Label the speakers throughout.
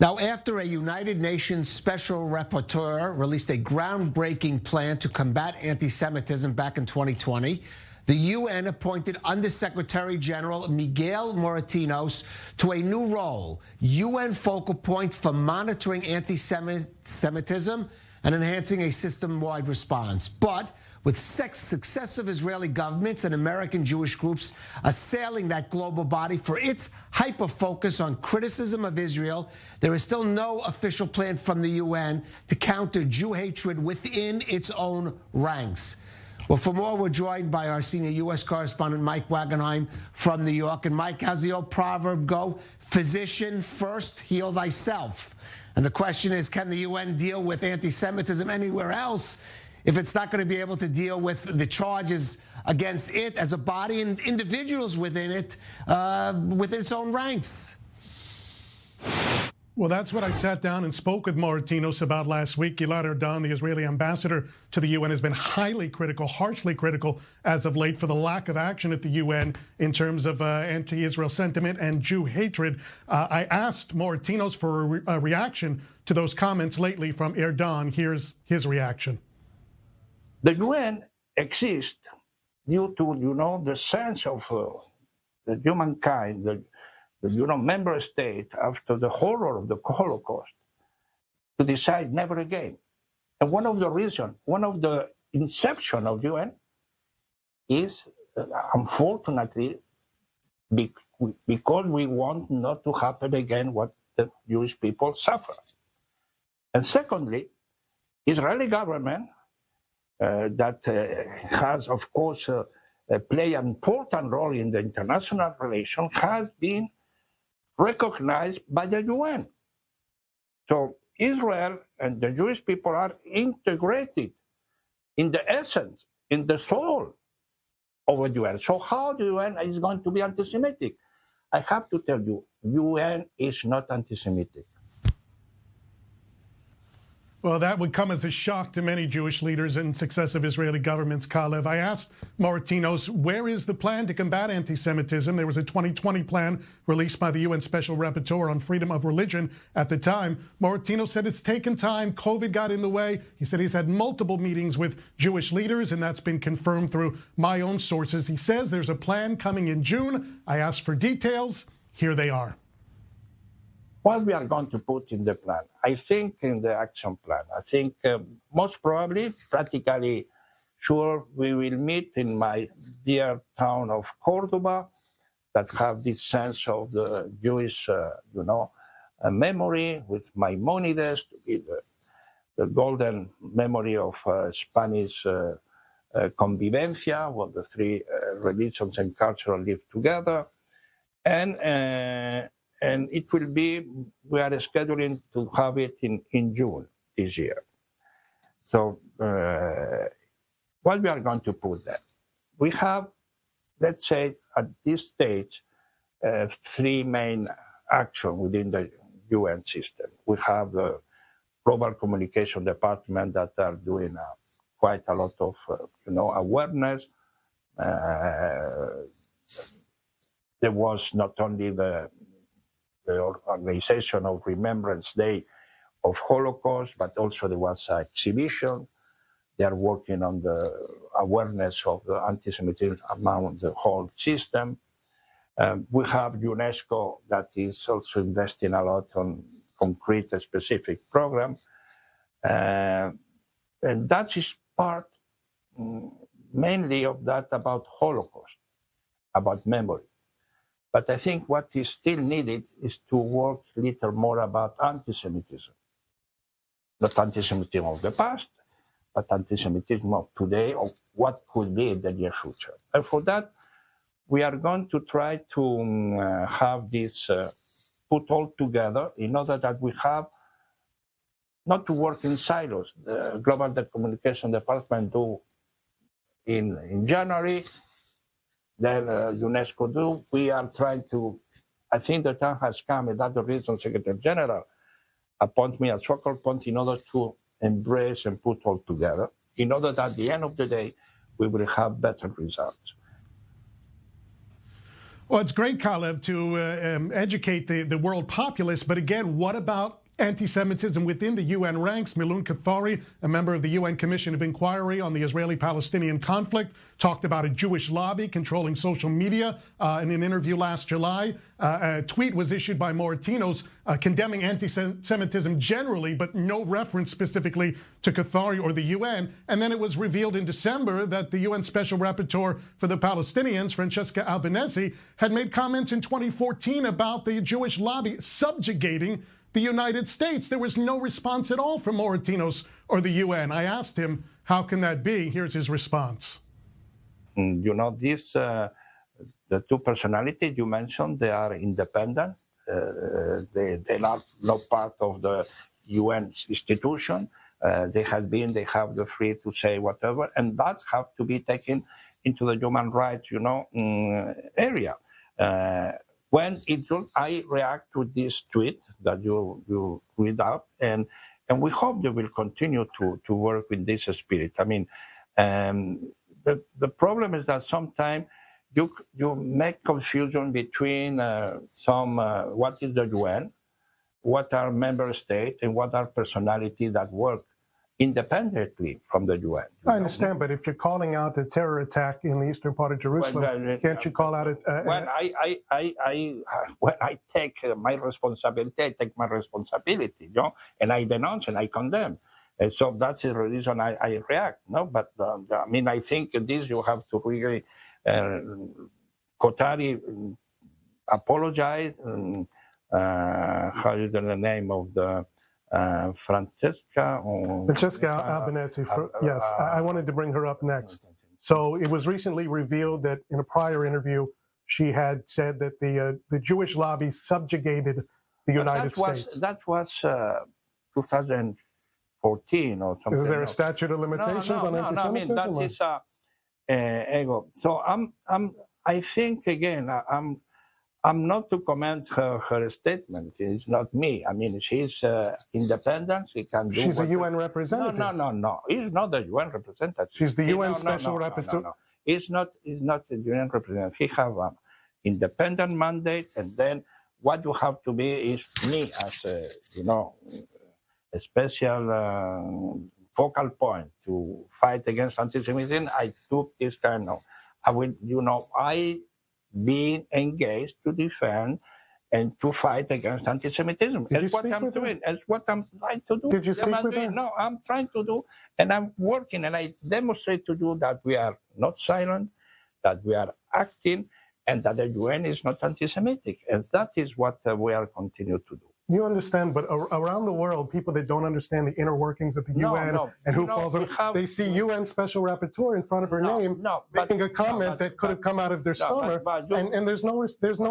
Speaker 1: Now, after a United Nations Special Rapporteur released a groundbreaking plan to combat anti-Semitism back in 2020, the UN appointed Undersecretary General Miguel Moratinos to a new role, UN focal point for monitoring anti-Semitism and enhancing a system-wide response. But with successive Israeli governments and American Jewish groups assailing that global body for its hyper-focus on criticism of Israel, there is still no official plan from the UN to counter Jew hatred within its own ranks. Well, for more, we're joined by our senior U.S. correspondent, Mike Wagenheim from New York. And Mike, how's the old proverb go? Physician first, heal thyself. And the question is, can the UN deal with anti-Semitism anywhere else if it's not going to be able to deal with the charges against it as a body and individuals within it, within its own ranks?
Speaker 2: Well, that's what I sat down and spoke with Moratinos about last week. Gilad Erdan, the Israeli ambassador to the UN, has been highly critical, harshly critical as of late for the lack of action at the UN in terms of anti-Israel sentiment and Jew hatred. I asked Moratinos for a reaction to those comments lately from Erdan. Here's his reaction.
Speaker 3: The UN exists due to, the sense of the humankind, the member state after the horror of the Holocaust to decide never again. And one of the reasons, one of the inception of UN is, unfortunately, because we want not to happen again what the Jewish people suffer. And secondly, Israeli government that has, of course, play an important role in the international relation, has been recognized by the UN. So Israel and the Jewish people are integrated in the essence, in the soul of the UN. So how the UN is going to be anti-Semitic? I have to tell you, UN is not anti-Semitic.
Speaker 2: Well, that would come as a shock to many Jewish leaders and successive Israeli governments, Kalev. I asked Moratinos, where is the plan to combat anti-Semitism? There was a 2020 plan released by the UN Special Rapporteur on freedom of religion at the time. Moratinos said it's taken time. COVID got in the way. He said he's had multiple meetings with Jewish leaders, and that's been confirmed through my own sources. He says there's a plan coming in June. I asked for details. Here they are.
Speaker 3: What we are going to put in the plan? I think in the action plan. I think most probably, practically sure, we will meet in my dear town of Cordoba that have this sense of the Jewish, memory with Maimonides, to be the golden memory of Spanish convivencia, where the three religions and culture live together. And it will be, we are scheduling to have it in June this year. So what we are going to put there? We have, let's say, at this stage, three main actions within the UN system. We have the Global Communication Department that are doing quite a lot of, awareness. There was not only the organization of Remembrance Day of Holocaust, but also there was an exhibition. They are working on the awareness of the anti-Semitism among the whole system. We have UNESCO that is also investing a lot on concrete specific program. And that is part mainly of that about Holocaust, about memory. But I think what is still needed is to work a little more about anti-Semitism. Not anti-Semitism of the past, but anti-Semitism of today, or what could be in the near future. And for that, we are going to try to have this put all together in order that we have not to work in silos. The Global Communication Department do in January, then UNESCO do. We are trying to, I think the time has come, and that's the reason Secretary General appoint me as focal point in order to embrace and put all together, in order that at the end of the day, we will have better results.
Speaker 2: Well, it's great, Kalev, to educate the world populace. But again, what about anti-Semitism within the UN ranks? Milun Kathari, a member of the UN Commission of Inquiry on the Israeli-Palestinian conflict, talked about a Jewish lobby controlling social media in an interview last July. A tweet was issued by Moratinos condemning anti-Semitism generally, but no reference specifically to Kathari or the UN. And then it was revealed in December that the UN Special Rapporteur for the Palestinians, Francesca Albanese, had made comments in 2014 about the Jewish lobby subjugating the United States. There was no response at all from Moratinos or the UN. I asked him, how can that be? Here's his response.
Speaker 3: You know, the two personalities you mentioned, they are independent. They are not part of the UN institution. They have the free to say whatever, and that have to be taken into the human rights, area. When I react to this tweet that you read out, and we hope they will continue to work in this spirit. I mean, the problem is that sometimes you make confusion between what is the UN, what are member states, and what are personalities that work independently from the UN.
Speaker 2: I understand, but if you're calling out a terror attack in the eastern part of Jerusalem, can't you call out it?
Speaker 3: When I take my responsibility, I take my responsibility, and I denounce and I condemn. And so that's the reason I react. No, but I mean, I think this you have to really Kotari apologize. How is the name of the Francesca
Speaker 2: Albanese. Yes, I wanted to bring her up next. So it was recently revealed that in a prior interview, she had said that the Jewish lobby subjugated the United States.
Speaker 3: That was 2014 or something.
Speaker 2: Is there a statute of limitations on anti-Semitism?
Speaker 3: No, I mean, that is ego. So I think again, I'm not to comment her statement. It's not me. I mean, she's independent. She can do.
Speaker 2: She's a UN representative.
Speaker 3: No. He's not the UN representative.
Speaker 2: She's the UN Special Rapporteur.
Speaker 3: No. He's not the UN representative. He have an independent mandate, and then what you have to be is me as a special focal point to fight against anti-Semitism. I took this kind of. I being engaged to defend and to fight against anti-Semitism. That's what I'm doing. That's what I'm trying to do.
Speaker 2: Did you speak with her?
Speaker 3: No, I'm trying to do, and I'm working, and I demonstrate to you that we are not silent, that we are acting, and that the UN is not anti-Semitic. And that is what we are continue to do.
Speaker 2: You understand, but around the world, people that don't understand the inner workings of the UN and who falls on, they see UN Special Rapporteur in front of her name making a comment that could have come out of their stomach, and there's no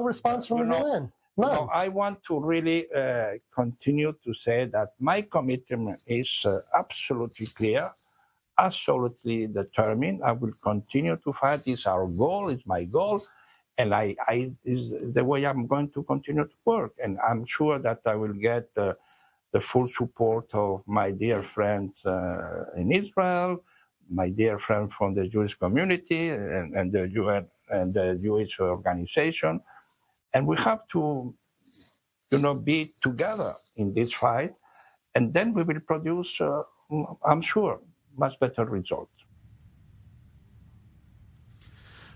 Speaker 2: response from the UN. No,
Speaker 3: I want to really continue to say that my commitment is absolutely clear, absolutely determined. I will continue to fight. It's our goal. It's my goal. And is the way I'm going to continue to work. And I'm sure that I will get the full support of my dear friends in Israel, my dear friends from the Jewish community and the UN and the Jewish organization. And we have to, be together in this fight. And then we will produce, I'm sure, much better results.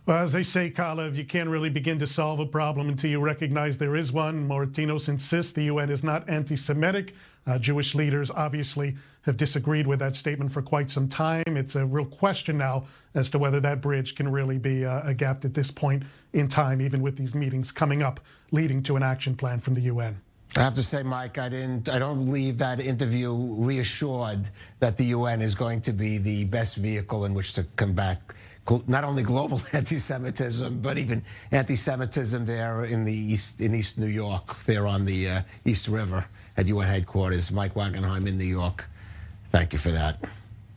Speaker 2: Well, as they say, Kalev, you can't really begin to solve a problem until you recognize there is one. Moratinos insists the UN is not anti-Semitic. Jewish leaders obviously have disagreed with that statement for quite some time. It's a real question now as to whether that bridge can really be gapped at this point in time, even with these meetings coming up, leading to an action plan from the UN.
Speaker 1: I have to say, Mike, I don't leave that interview reassured that the UN is going to be the best vehicle in which to combat not only global anti-Semitism, but even anti-Semitism there in East New York, there on the East River at UN headquarters. Mike Wagenheim in New York. Thank you for that.